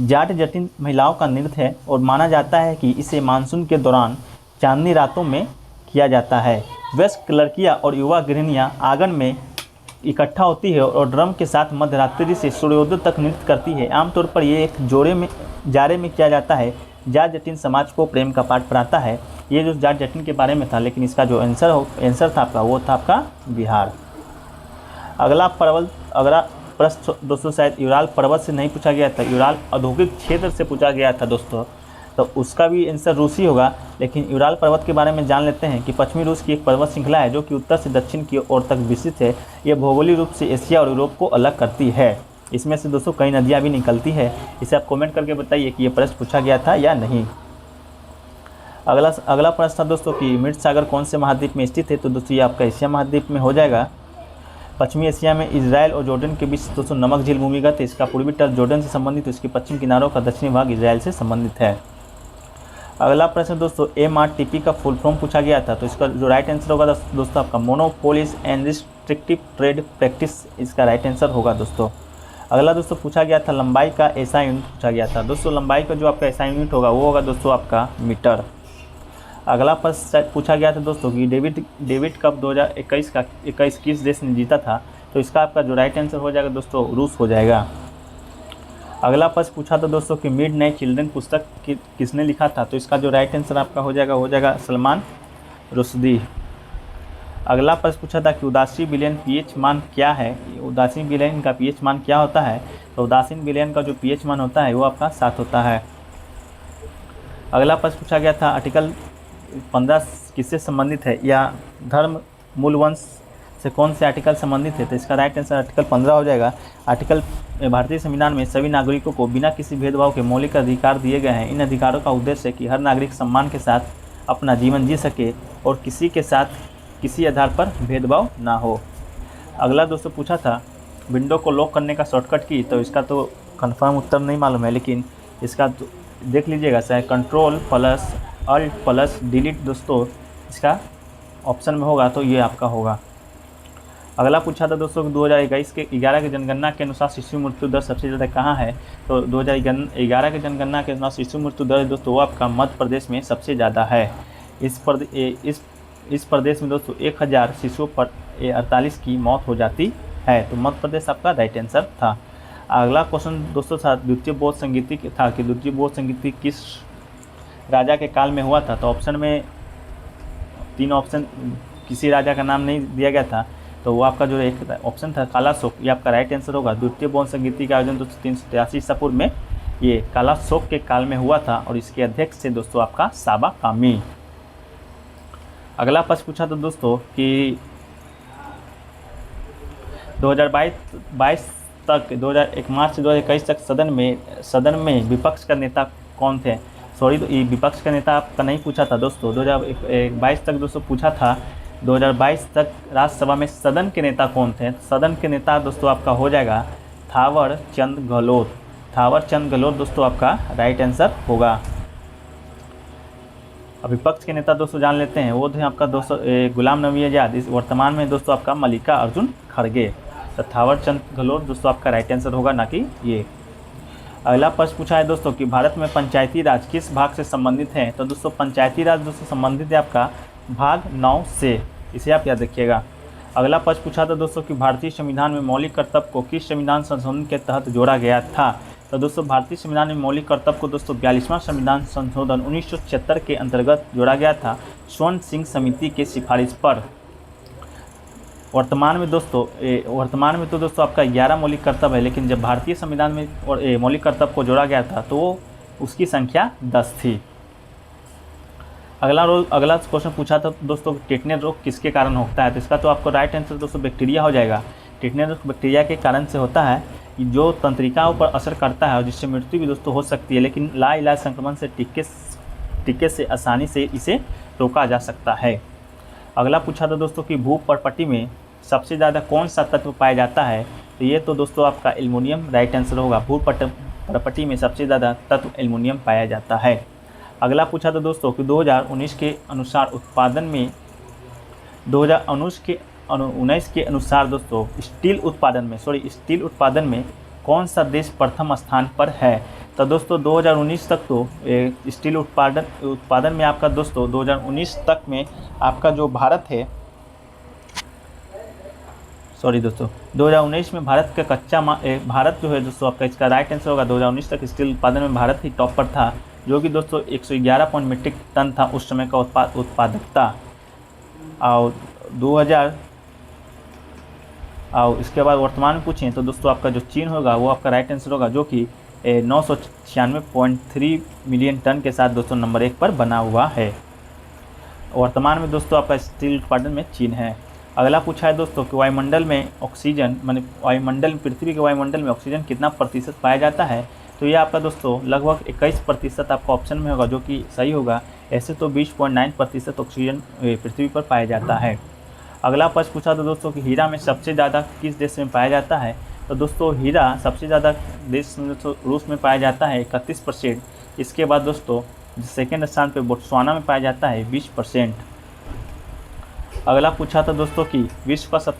जाट जटिन महिलाओं का नृत्य है और माना जाता है कि इसे मानसून के दौरान चांदनी रातों में किया जाता है। वयस्क लड़कियां और युवा गृहिणियां आंगन में इकट्ठा होती है और ड्रम के साथ मध्यरात्रि से सूर्योदय तक नृत्य करती है। आमतौर पर ये एक जाड़े में किया जाता है। जाट जटिन समाज को प्रेम का पाठ पढ़ाता है। ये जो जाट जटिन के बारे में था, लेकिन इसका जो आंसर था आपका वो था आपका बिहार। अगला प्रश्न दोस्तों शायद यूराल पर्वत से नहीं पूछा गया था, यूराल औद्योगिक क्षेत्र से पूछा गया था दोस्तों, तो उसका भी आंसर रूसी होगा। लेकिन यूराल पर्वत के बारे में जान लेते हैं कि पश्चिमी रूस की एक पर्वत श्रृंखला है जो कि उत्तर से दक्षिण की ओर तक विस्तृत है। ये भौगोलिक रूप से एशिया और यूरोप को अलग करती है। इसमें से दोस्तों कई नदियाँ भी निकलती है। इसे आप कमेंट करके बताइए कि ये प्रश्न पूछा गया था या नहीं। अगला प्रश्न था दोस्तों कि मृत सागर कौन से महाद्वीप में स्थित है? तो दोस्तों ये आपका एशिया महाद्वीप में हो जाएगा। पश्चिमी एशिया में इजराइल और जॉर्डन के बीच दोस्तों नमक झील भूमिगत है। इसका पूर्वी तट जॉर्डन से संबंधित, इसके पश्चिम किनारों का दक्षिणी भाग इजराइल से संबंधित है। अगला प्रश्न दोस्तों MRTP का फुल फॉर्म पूछा गया था, तो इसका जो राइट आंसर होगा दोस्तों आपका monopolies and restrictive trade practice, इसका राइट आंसर होगा दोस्तों। अगला दोस्तों पूछा गया था लंबाई का ऐसा यूनिट पूछा गया था। दोस्तों लंबाई का जो आपका ऐसा यूनिट होगा वो होगा दोस्तों आपका मीटर। अगला प्रश्न पूछा गया था दोस्तों कि डेविड कप 2021 किस देश ने जीता था? तो इसका आपका जो राइट आंसर हो जाएगा दोस्तों रूस हो जाएगा। अगला प्रश्न पूछा था दोस्तों कि मिड नाइट चिल्ड्रन पुस्तक किसने लिखा था? तो इसका जो राइट आंसर आपका हो जाएगा सलमान रुश्दी। अगला प्रश्न पूछा था कि उदासीन विलयन पीएच मान क्या है? उदासीन विलयन का पीएच मान क्या होता है? तो उदासीन विलयन का जो पीएच मान होता है वो आपका 7 होता है। अगला प्रश्न पूछा गया था आर्टिकल 15 किससे संबंधित है, या धर्म मूल वंश से कौन से आर्टिकल संबंधित है? तो इसका राइट आंसर आर्टिकल 15 हो जाएगा। आर्टिकल भारतीय संविधान में सभी नागरिकों को बिना किसी भेदभाव के मौलिक अधिकार दिए गए हैं। इन अधिकारों का उद्देश्य है कि हर नागरिक सम्मान के साथ अपना जीवन जी सके और किसी के साथ किसी आधार पर भेदभाव ना हो। अगला दोस्तों पूछा था विंडो को लॉक करने का शॉर्टकट की, तो इसका तो कंफर्म उत्तर नहीं मालूम है, लेकिन इसका तो देख लीजिएगा, चाहे control plus alt plus delete दोस्तों इसका ऑप्शन में होगा तो ये आपका होगा। अगला पूछा था दोस्तों 2021 के 11 की जनगणना के अनुसार शिशु मृत्यु दर सबसे ज़्यादा कहाँ है? तो 2011 के जनगणना के अनुसार शिशु मृत्यु दर दोस्तों वो आपका मध्य प्रदेश में सबसे ज़्यादा है। इस प्रदेश में दोस्तों 1000 शिशुओं पर 48 की मौत हो जाती है। तो मध्य प्रदेश आपका राइट आंसर था। अगला क्वेश्चन दोस्तों था द्वितीय बौद्ध संगीति था कि द्वितीय बौद्ध संगीति किस राजा के काल में हुआ था? तो ऑप्शन में 3 ऑप्शन, किसी राजा का नाम नहीं दिया गया था, तो वो आपका जो एक ऑप्शन था कालाशोक, ये आपका राइट आंसर होगा। द्वितीय बौद्ध संगीति का आयोजन दोस्तों 383 ईसा पूर्व में ये कालाशोक के काल में हुआ था और इसके अध्यक्ष थे दोस्तों आपका साबा कामी। अगला प्रश्न पूछा था दोस्तों कि 2022 तक 2001 मार्च 2021 तक सदन में विपक्ष का नेता कौन थे? सॉरी, तो ये विपक्ष का नेता आपका नहीं पूछा था दोस्तों। 2022 तक दोस्तों पूछा था 2022 तक राज्यसभा में सदन के नेता कौन थे? सदन के नेता दोस्तों आपका हो जाएगा थावर चंद गहलोत। थावर चंद गहलोत दोस्तों आपका राइट आंसर होगा। अब विपक्ष के नेता दोस्तों जान लेते हैं, वो थे आपका दोस्तों गुलाम नबी आज़ाद। इस वर्तमान में दोस्तों आपका मल्लिका अर्जुन खड़गे। तो थावर चंद गहलोत दोस्तों आपका राइट आंसर होगा, ना कि ये। अगला प्रश्न पूछा है दोस्तों कि भारत में पंचायती राज किस भाग से संबंधित है? तो दोस्तों पंचायती राज दोस्तों संबंधित है आपका भाग 9 से, इसे आप याद रखिएगा। अगला प्रश्न पूछा था दोस्तों कि भारतीय संविधान में मौलिक कर्तव्य को किस संविधान संशोधन के तहत जोड़ा गया था? तो दोस्तों भारतीय संविधान में मौलिक कर्तव्य को दोस्तों 42वां संविधान संशोधन 1976 के अंतर्गत जोड़ा गया था स्वर्ण सिंह समिति के सिफारिश पर। वर्तमान में तो दोस्तों आपका 11 मौलिक कर्तव्य है, लेकिन जब भारतीय संविधान में मौलिक कर्तव्य को जोड़ा गया था तो उसकी संख्या 10 थी। अगला क्वेश्चन पूछा था दोस्तों टेटनस रोग किसके कारण होता है, तो इसका तो आपको राइट आंसर दोस्तों बैक्टीरिया हो जाएगा। टेटनस रोग बैक्टीरिया के कारण से होता है जो तंत्रिकाओं पर असर करता है और जिससे मृत्यु भी दोस्तों हो सकती है, लेकिन लाइलाज संक्रमण से टीके से आसानी से इसे रोका जा सकता है। अगला पूछा था दोस्तों कि भूपर्पटी में सबसे ज़्यादा कौन सा तत्व पाया जाता है, तो ये तो दोस्तों आपका एल्युमिनियम राइट आंसर होगा। भूपर्पटी में सबसे ज़्यादा तत्व एल्युमिनियम पाया जाता है। अगला पूछा था दोस्तों कि 2019 के अनुसार दोस्तों स्टील उत्पादन में कौन सा देश प्रथम स्थान पर है। तो दोस्तों 2019 तक तो स्टील उत्पादन में आपका दोस्तों 2019 तक में आपका जो भारत है, 2019 में भारत का भारत जो है दोस्तों आपका इसका राइट आंसर होगा 2019 तक स्टील उत्पादन में भारत ही टॉप पर था, जो कि दोस्तों 111 मीट्रिक टन था उस समय का उत्पादकता। और इसके बाद वर्तमान में पूछें तो दोस्तों आपका जो चीन होगा वो आपका राइट आंसर होगा, जो कि 996.3 मिलियन टन के साथ दोस्तों नंबर 1 पर बना हुआ है। वर्तमान में दोस्तों आपका स्टील उत्पादन में चीन है। अगला पूछा है दोस्तों कि वायुमंडल में ऑक्सीजन पृथ्वी के वायुमंडल में ऑक्सीजन कितना प्रतिशत पाया जाता है, तो ये आपका दोस्तों लगभग 21% आपका ऑप्शन में होगा, जो कि सही होगा। ऐसे तो 20.9% ऑक्सीजन पृथ्वी पर पाया जाता है। अगला प्रश्न पूछा था दोस्तों कि हीरा में सबसे ज़्यादा किस देश में पाया जाता है, तो दोस्तों हीरा सबसे ज़्यादा देश में दोस्तों रूस में पाया जाता है 31%। इसके बाद दोस्तों सेकेंड स्थान पे बोत्सवाना में पाया जाता है 20%। अगला पूछा था दोस्तों कि विश्व का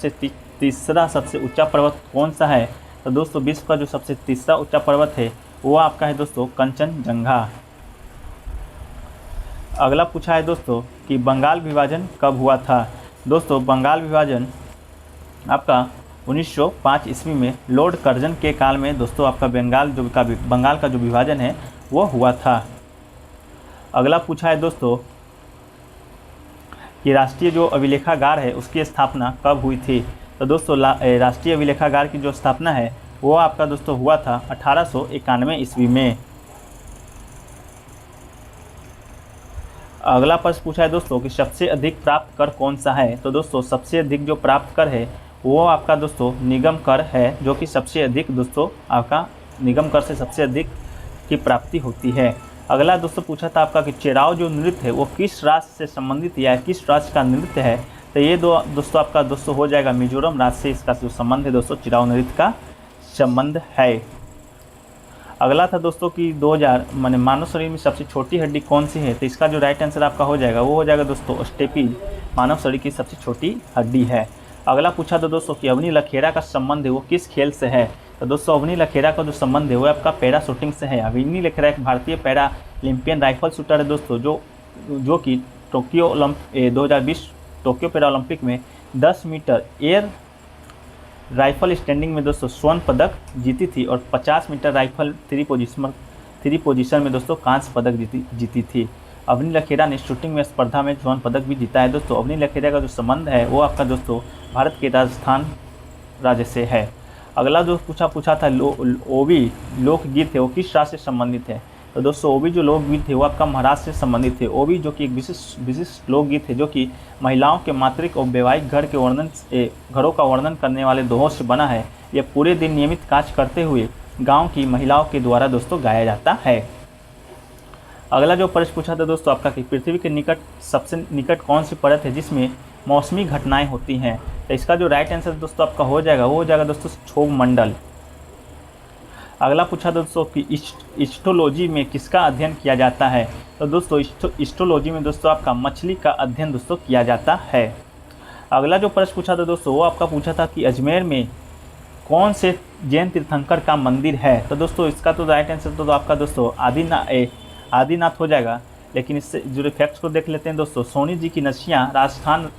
तीसरा सबसे ऊंचा पर्वत कौन सा है, तो दोस्तों विश्व का जो सबसे तीसरा ऊंचा पर्वत है वो आपका है दोस्तों कंचनजंगा। अगला पूछा है दोस्तों कि बंगाल विभाजन कब हुआ था, दोस्तों बंगाल विभाजन आपका 1905 ईस्वी में लॉर्ड कर्जन के काल में दोस्तों आपका बंगाल का जो विभाजन है वो हुआ था। अगला पूछा है दोस्तों कि राष्ट्रीय जो अभिलेखागार है उसकी स्थापना कब हुई थी, तो दोस्तों राष्ट्रीय अभिलेखागार की जो स्थापना है वो आपका दोस्तों हुआ था 1891 ईस्वी में। अगला प्रश्न पूछा है दोस्तों कि सबसे अधिक प्राप्त कर कौन सा है, तो दोस्तों सबसे अधिक जो प्राप्त कर है वो आपका दोस्तों निगम कर है, जो कि सबसे अधिक दोस्तों आपका निगम कर से सबसे अधिक की प्राप्ति होती है। अगला दोस्तों पूछा था आपका कि चेराव जो नृत्य है वो किस राज्य से संबंधित या किस राज्य का नृत्य है, तो ये दोस्तों आपका दोस्तों हो जाएगा मिजोरम राज्य से इसका जो संबंध है दोस्तों चेराव नृत्य का संबंध है। अगला था दोस्तों कि 2000 मानव शरीर में सबसे छोटी हड्डी कौन सी है, तो इसका जो राइट आंसर आपका हो जाएगा वो हो जाएगा दोस्तों स्टेपी मानव शरीर की सबसे छोटी हड्डी है। अगला पूछा था दोस्तों कि अवनी लखेरा का संबंध है वो किस खेल से है, तो दोस्तों अवनी लखेरा का जो संबंध है वो आपका पैरा शूटिंग से है। अवनी लखेरा एक भारतीय पैरा ओलंपियन राइफल शूटर है दोस्तों, जो कि 2020 टोक्यो पैरा ओलंपिक में 10 मीटर एयर राइफल स्टैंडिंग में दोस्तों स्वर्ण पदक जीती थी और 50 मीटर राइफल थ्री पोजीशन में दोस्तों कांस्य पदक जीती थी। अवनी लखेरा ने शूटिंग में स्पर्धा में स्वर्ण पदक भी जीता है दोस्तों। अवनी लखेरा का जो संबंध है वो आपका दोस्तों भारत के राजस्थान राज्य से है। अगला जो पूछा था ओवी लोकगीत है वो किस राज्य से संबंधित है, तो दोस्तों ओवी जो लोकगीत है वो आपका महाराष्ट्र से संबंधित है। ओवी जो कि एक विशिष्ट लोकगीत है जो कि महिलाओं के मातृक और वैवाहिक घरों का वर्णन करने वाले दोहों से बना है। यह पूरे दिन नियमित कार्य करते हुए गांव की महिलाओं के द्वारा दोस्तों गाया जाता है। अगला जो प्रश्न पूछा था दोस्तों आपका कि पृथ्वी के सबसे निकट कौन सी परत है जिसमें मौसमी घटनाएं होती हैं, तो इसका जो राइट आंसर दोस्तों आपका हो जाएगा वो हो जाएगा दोस्तों क्षोभ मंडल। अगला पूछा दोस्तों कि एस्ट्रोलॉजी में किसका अध्ययन किया जाता है, तो दोस्तों एस्ट्रोलॉजी में दोस्तों आपका मछली का अध्ययन दोस्तों किया जाता है। अगला जो प्रश्न पूछा था दोस्तों वो आपका पूछा था कि अजमेर में कौन से जैन तीर्थंकर का मंदिर है, तो दोस्तों इसका तो राइट आंसर तो आपका दोस्तों आदिनाथ हो जाएगा। लेकिन इससे जुड़े फैक्ट्स को देख लेते हैं दोस्तों। सोनी जी की नशियाँ राजस्थान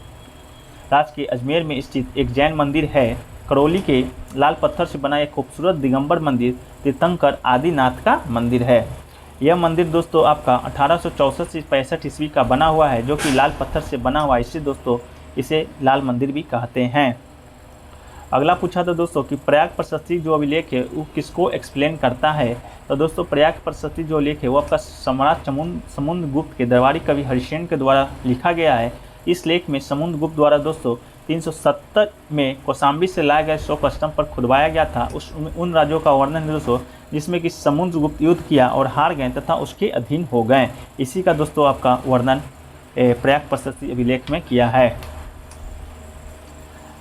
राज्य के अजमेर में स्थित एक जैन मंदिर है। करौली के लाल पत्थर से बना एक खूबसूरत दिगंबर मंदिर तीर्थंकर आदिनाथ का मंदिर है। यह मंदिर दोस्तों आपका 1864 से 65 ईस्वी का बना हुआ है, जो कि लाल पत्थर से बना हुआ है, इसलिए दोस्तों इसे लाल मंदिर भी कहते हैं। अगला पूछा था दोस्तों कि प्रयाग प्रशस्ति जो अभिलेख है वो किसको एक्सप्लेन करता है। तो दोस्तों प्रयाग प्रशस्ति जो लेख है वो आपका सम्राट समुद्रगुप्त के दरबारी कवि हरिसेन के द्वारा लिखा गया है। इस लेख में समुद्रगुप्त द्वारा दोस्तों 370 में कौशाम्बी से लाए गए अशोक स्तंभ पर खुदवाया गया था। उन राज्यों का वर्णन है दोस्तों जिसमें कि समुद्रगुप्त युद्ध किया और हार गए तथा उसके अधीन हो गए। इसी का दोस्तों आपका वर्णन प्रयाग प्रशस्ति अभिलेख में किया है।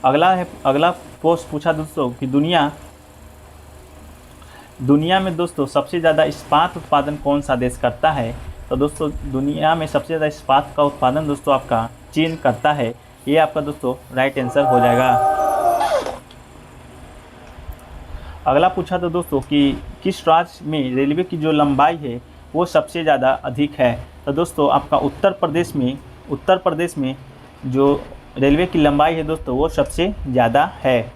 अगला पोस्ट पूछा दोस्तों कि दुनिया में दोस्तों सबसे ज़्यादा इस्पात उत्पादन कौन सा देश करता है। तो दोस्तों दुनिया में सबसे ज़्यादा इस्पात का उत्पादन दोस्तों आपका चीन करता है। ये आपका दोस्तों राइट आंसर हो जाएगा। अगला पूछा तो दोस्तों कि किस राज्य में रेलवे की जो लंबाई है वो सबसे ज़्यादा अधिक है। तो दोस्तों आपका उत्तर प्रदेश में जो रेलवे की लंबाई है दोस्तों वो सबसे ज़्यादा है।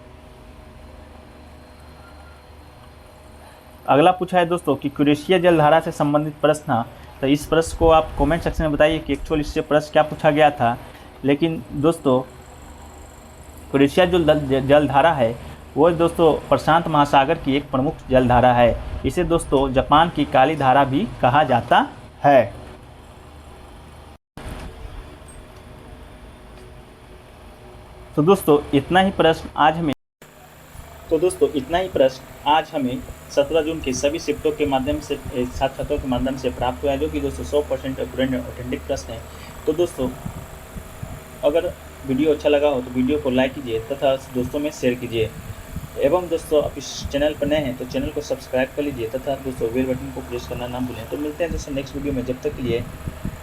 अगला पूछा है दोस्तों कि क्रोएशिया जलधारा से संबंधित प्रश्न था। तो इस प्रश्न को आप कमेंट सेक्शन में बताइए कि एक्चुअल इससे प्रश्न क्या पूछा गया था। लेकिन दोस्तों क्रोएशिया जो जलधारा है वो दोस्तों प्रशांत महासागर की एक प्रमुख जलधारा है। इसे दोस्तों जापान की काली धारा भी कहा जाता है। तो दोस्तों इतना ही प्रश्न आज हमें 17 जून के सभी शिफ्टों के माध्यम से छात्रों के माध्यम से प्राप्त हुआ है, जो कि दोस्तों 100% एक्यूरेट ऑथेंटिक प्रश्न है। तो दोस्तों अगर वीडियो अच्छा लगा हो तो वीडियो को लाइक कीजिए तथा दोस्तों में शेयर कीजिए। एवं दोस्तों आप इस चैनल पर नए हैं तो चैनल को सब्सक्राइब कर लीजिए तथा दोस्तों बेल बटन को प्रेस करना ना भूलें। तो मिलते हैं दोस्तों नेक्स्ट वीडियो में। जब तक के लिए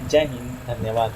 जय हिंद, धन्यवाद।